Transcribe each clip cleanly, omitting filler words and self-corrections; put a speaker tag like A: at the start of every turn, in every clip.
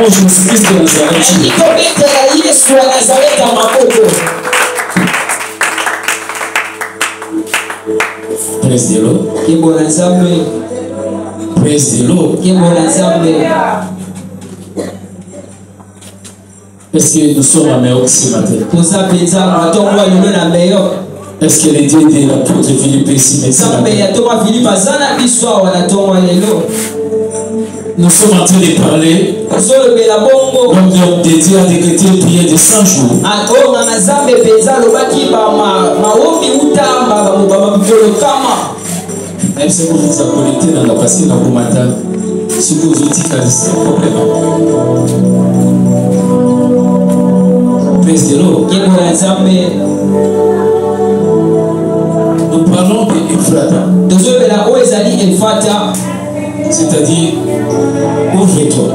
A: Oh Jésus-Christ de Nazareth. Praise the Lord. Praise the Lord. Est-ce que nous sommes à meilleur ce matin? Est-ce que les dieux de l'apôtre Philippe ici maintenant? Nous sommes en train de parler. L'homme de Dieu a décrété une prière de 100 jours. Même si vous vous connectez dans la passée dans le matin, si vous outils, c'est un problème. Praise the Lord. Nous parlons de Ephrata. C'est-à-dire, ouvre-toi.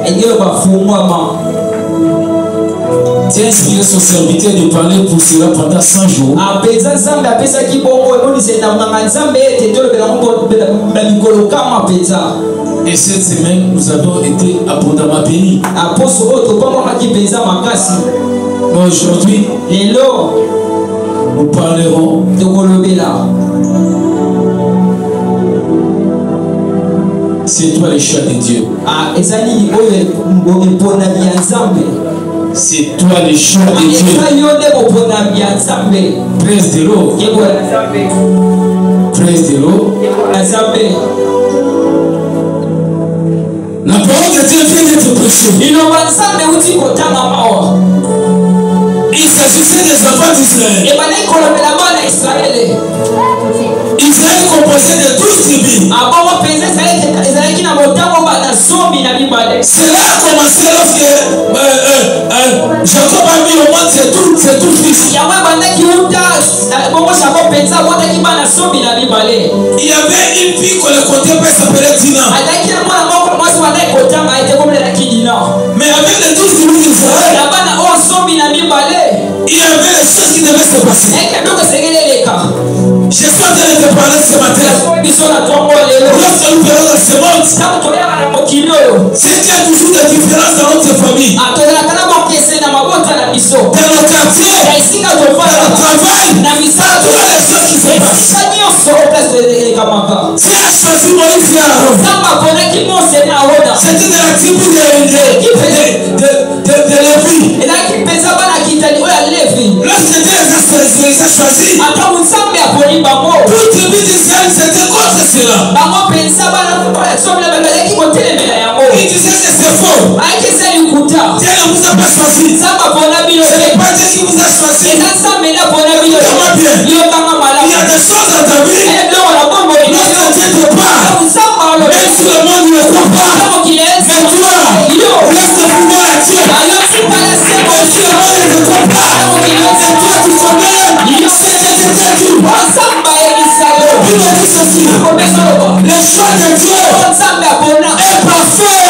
A: Tu as inspiré son serviteur de parler pour cela pendant 100 jours. Et cette semaine, nous avons été abondamment bénis. Mais aujourd'hui, nous parlerons c'est toi le choix de Dieu. C'est toi le choix de Dieu. Praise the Lord. Praise the Lord. La parole de Dieu vient d'être prêchée. Il s'agissait des enfants d'Israël. Israël composé de 12 tribus. Cela a commencé lorsque Jacob a mis au monde ses tout fils. Il y avait une fille qu'on le comptait pas, s'appelait Dina. Mais avec les 12 tribus d'Israël, il y avait des choses qui devaient se passer. Je suis en train de te parler ce matin. Lorsque nous verrons dans ce monde, c'est qu'il y a toujours des différences dans notre famille, dans nos quartiers, dans notre travail, dans toutes les choses qui se passent. Si elle a choisi Moïse et Aaron, c'était de la tribu de Lévi. Lorsque Dieu les a choisis, toute tribu d'Israël c'était contre cela. Il disait que c'est faux. Dieu ne vous a pas choisi. Ce n'est pas Dieu qui vous a choisi. Comment bien? Il y a des choses dans ta vie. Lorsque Dieu te parle, même si le monde ne croit pas, mais toi, laisse le pouvoir à Dieu. Même si le monde ne croit pas, c'est toi qui connais. C'est Dieu qui t'a dit. Il m'a dit ceci. Le choix de Dieu est parfait.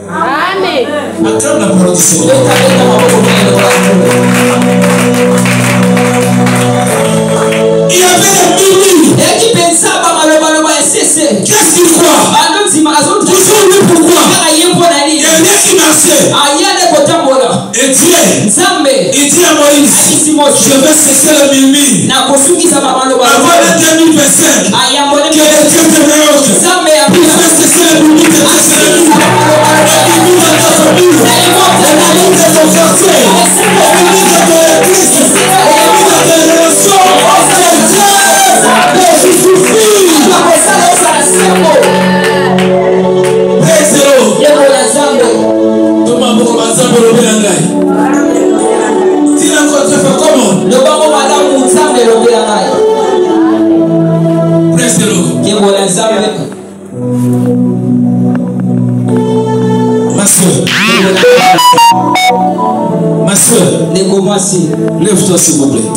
A: Amen. Acclame la parole du Seigneur. Il y avait des minuit. Qu'est-ce qu'il croit? Toujours lui pourquoi? Il y a rien qui marchait. Et Dieu, il dit à Moïse, je vais cesser le minuit. Avant le 2025, que les dieux te mélange. Il fait cesser le minuit de tes ennemis. Le minuit de ta famille. Le minuit de ton quartier. Le minuit de ton église. Le minuit de tes relations. C'est Dieu. Je suffis. Praise the Lord. Thomas Bokobanzambo le Belangai. Tu l'as encore fait comment? Praise the Lord. Ma soeur. Ma soeur. Lève-toi s'il vous plaît.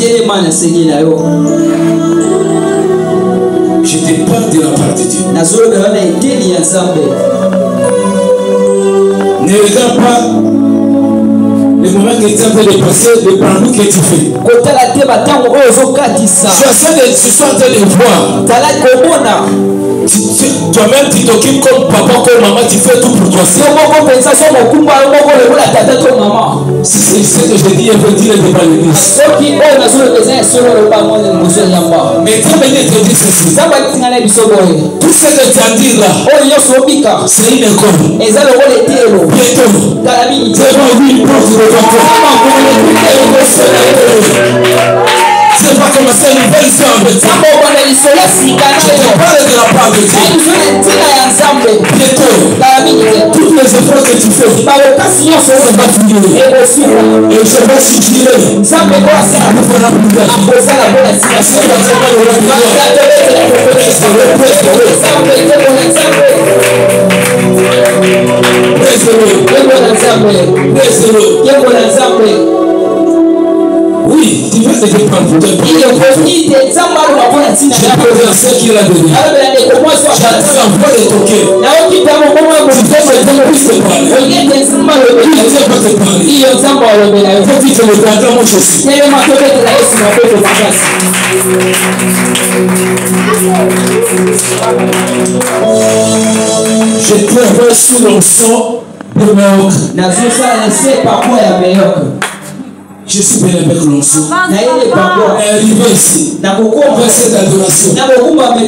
A: Je te parle de la part de Dieu. Ne regarde pas le moment que tu es en train de passer, le parcours que tu fais. Je suis en train de voir
B: Toi-même, tu t'occupes comme papa, comme maman, tu fais tout pour toi. C'est ce que je dis, elle veut dire devant l'église. Mais Dieu me dit ceci. Tout ce que tu as dit là, c'est une école. Bientôt, Dieu va ouvrir une porte de ton c'est pas commencer une nouvelle somme. Je te parle de la part de Dieu. Bientôt, tous les efforts que tu fais, ça va finir. Et je vais suggérer. Ça me fera plus tard. Oui, tu veux te dépendre pour toi. Je peux dire ce qu'il a donné. J'attends la voix de ton cœur. Tu peux me donner plus de parler. Il ne tient pas te parler. Il faut que tu te le gardes moi je suis. Je travaille sous l'onction de Méoc. Je suis bien avec l'onction. Arrivé ici, vers cette adoration,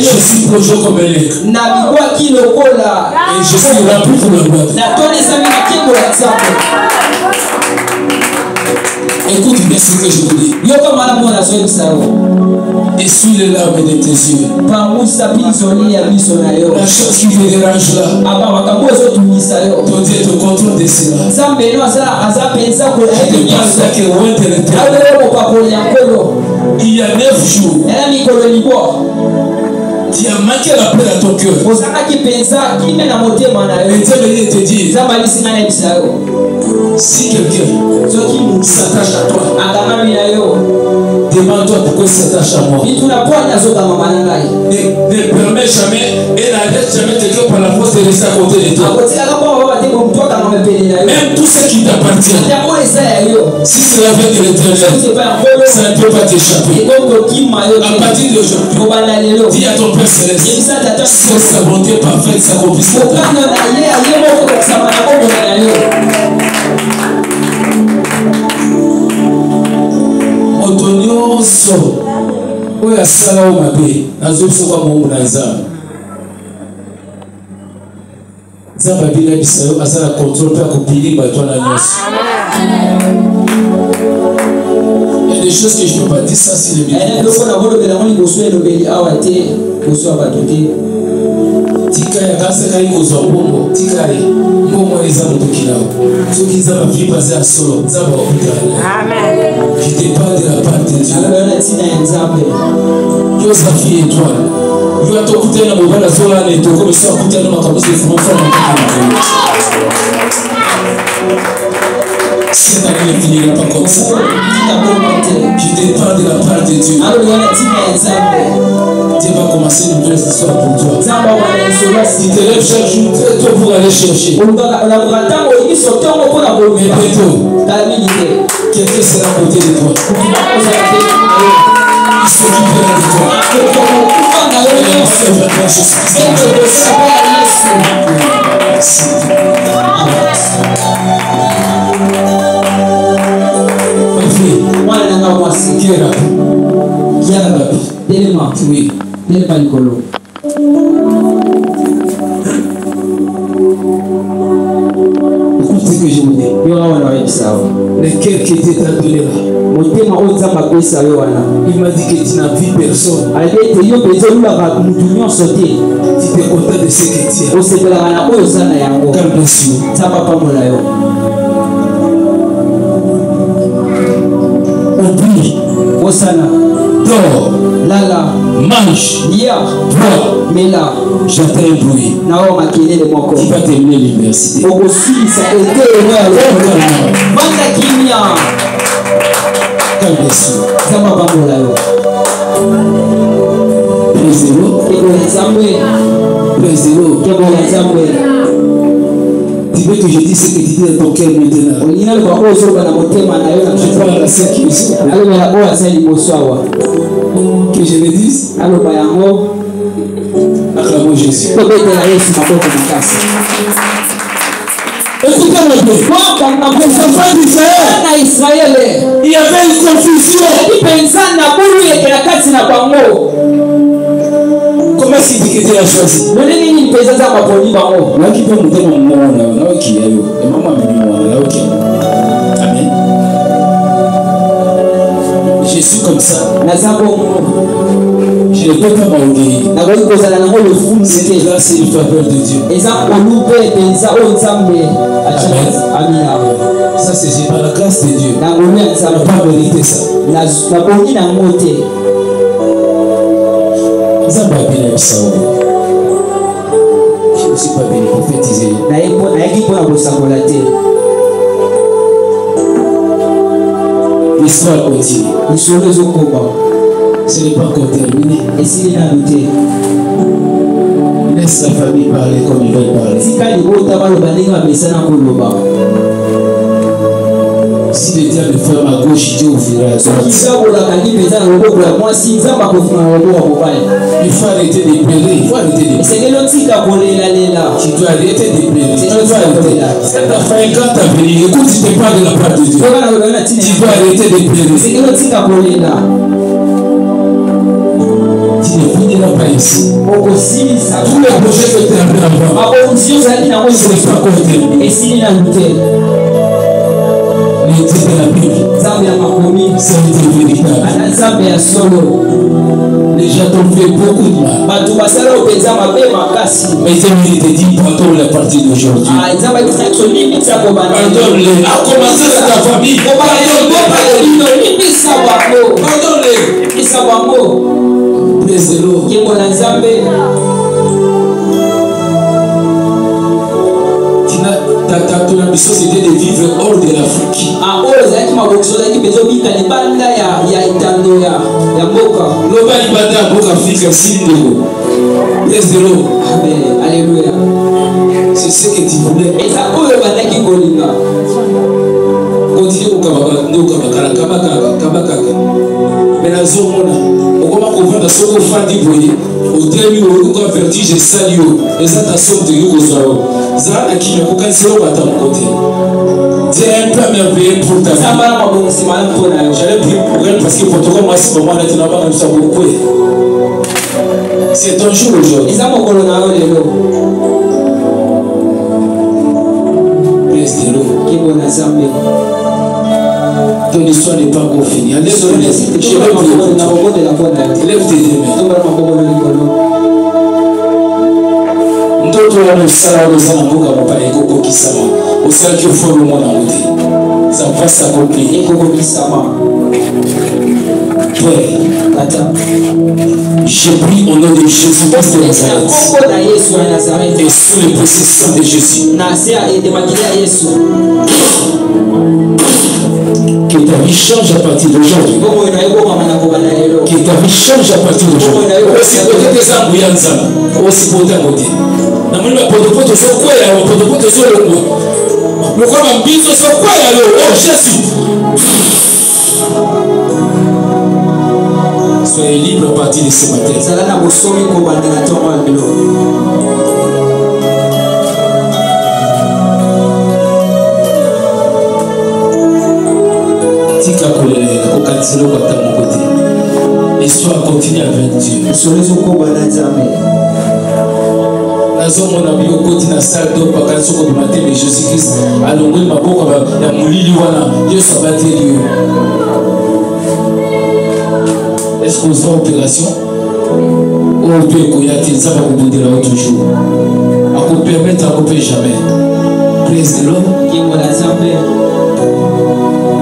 B: je suis projet comme un lec. Et je suis rempli pour la boîte. Écoute bien ce que je vous dis. Essuie les larmes de tes yeux. La chose qui te dérange là, ton Dieu te contrôle de cela. Je te parle ça que loin de il y a 9 jours. Tu as manqué la paix dans ton cœur. Et Dieu venait te dire, si quelqu'un s'attache à toi, demande-toi pourquoi il s'attache à moi. Ne permets jamais et n'arrête jamais quelqu'un par la force de rester à côté de toi. Même tout ce qui t'appartient, si cela vient de l'éternel, ça ne peut pas t'échapper. À partir d'aujourd'hui, dis à ton Père Céleste, c'est sa volonté parfaite s'accomplisse. Moto nyonso oyo asala o mabe nazobisoka mongo na nzambe nzambe abina biso yo aza na contrôle mpe akopili bato wana nyonso. Il y a des choses que je ne peux pas dire ça si le tika ya kasaka ikozwa mbongo tika ye mbongo eza motoki nao soki eza bavie base ya solo nzambe akokutana. Je te parle de la part de Dieu. Yo sa fille étoile yo atokutana mobala azolana etoko biso akutana makambo ezefumafana cette année ne finira pas comme ça. Je te parle de la part de Dieu. Dieu va commencer une nouvelle histoire pour toi. Tu te lèves chaque jour très tôt pour aller chercher. Mais bientôt, quelqu'un sera à côté de toi. Il s'occupera de toi. Oui. Écoute ce que je vous dis. Le cœur qui était appelé là, il m'a dit que tu n'as vu personne. Tu t'es content de ce que tu as. Calme-toi. Oublie. Dors.
A: Lala,
B: mange,
A: lia,
B: bois,
A: mais là,
B: j'entends un bruit.
A: tu
B: vas terminer l'université. Tu veux que je dise ce que tu dis dans ton cœur maintenant? Je parle à ceux qui sont. Que je le dise? Acclamons pour Jésus.
A: Écoutez-moi bien. Les enfants d'Israël, il y avait une confusion. Comment est-ce qu'il était la choisi? Amen. Je suis comme ça. Je ne peux pas m'orgueillir. Cette grâce et une faveur de Dieu. Amen. Ça c'est par la grâce de Dieu. On ne peut pas mériter ça. Je ne suis pas béni prophétiser. L'histoire continue. Ce n'est pas encore terminé. Laisse la famille parler comme ils veulent parler. Si le diable ferme à gauche, Dieu ouvrira à droite. Il faut arrêter de pleurer. Il faut arrêter de pleurer. Tu dois arrêter de pleurer. Tu dois arrêter. Quand tu as fait un grand avenir, écoute, tu te parles de la part de Dieu. Tu dois arrêter de pleurer. Tu ne finiras pas ici. Tous les projets que tu as appris avant, ce n'est pas encore terminé. Les Dieu de la Bible, c'est un Dieu véritable. Les gens t'ont fait beaucoup de mal. Mais Dieu te dit, pardonne-les à partir d'aujourd'hui. Pardonne-les. A commencer de ta famille. Pardonne-les. Praise the Lord. Ton ambition c'était de vivre hors de l'Afrique. C'est ce que tu voulais. Continue au mais la zone, on va comprendre ce qu'on fait du bruit. Au début, on va vertige salio. Les attentions de Yougoslavie. Zara qui ne peut pas se battre à mon côté. C'est un peu merveilleux pour ta vie. J'allais prier pour elle parce que pour toi, moi, c'est moment là, tu n'as pas même ça beaucoup. C'est ton jour aujourd'hui. Praise the Lord. Ton histoire n'est pas encore finie. Lève tes deux mains. Ndoto ya msala wazana mboga mopale koko kisama. Osala ki fo le monde en route. Ça va s'accomplir. Koko kisama. Père, je prie au nom de Jésus-Christ de Nazareth et sous le précieux sang de Jésus. Que ta vie change à partir d'aujourd'hui. Que ta vie change à partir d'aujourd'hui. Aussi côté des Zambuyanza, aussi côté à côté. Na mwini wa potopoto so kwa ya potopoto so longo. Lokwa mbizo so kwa ya lo. Oh Jésus. Soyez libre à partir de ce matin. L'histoire continue avec Dieu. Nazomona biko koti na salle do bakali soko bimate de Jésus-Christ alongoli maboko ya mulili wana Yesu abateli yo. Est-ce que vous avez opération? Ou bien koyate nzaba kobondela yo toujours. Ako permettre ako pe jamais. Praise the Lord.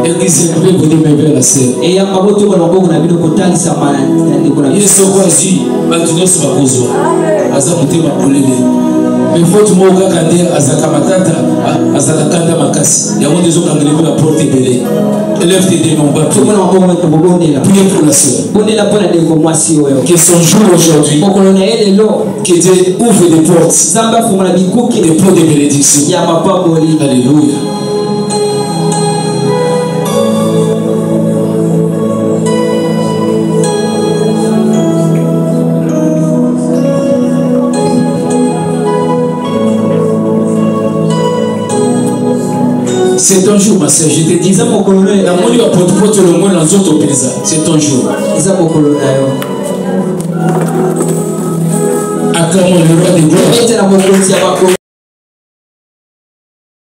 A: Église peut vous dire mes la sœur. Et ya maboto kwa maboko na bino kotangisa mana ndiko na. Yesu kwazi bantu nyonso bakozwa. Aza mutema polele. Mais faut mo kaka nde azaka matata azaka kanda makasi. Yango ndezo kangeleko na porte belé. Élève tes deux mains. Tout le monde peut bondela. Priez pour la sœur. Bondela pona ndeko mwasi oyo. Que son jour aujourd'hui. Okolona elelo. Que Dieu ouvre des portes. Zamba fumula bikuki des portes de bénédiction. Ya papa moli. Alléluia.
B: C'est ton jour, ma soeur, je te dis. La monnaie va porter le moins dans d'autres pays. C'est ton jour. Acclamons le roi des gloires.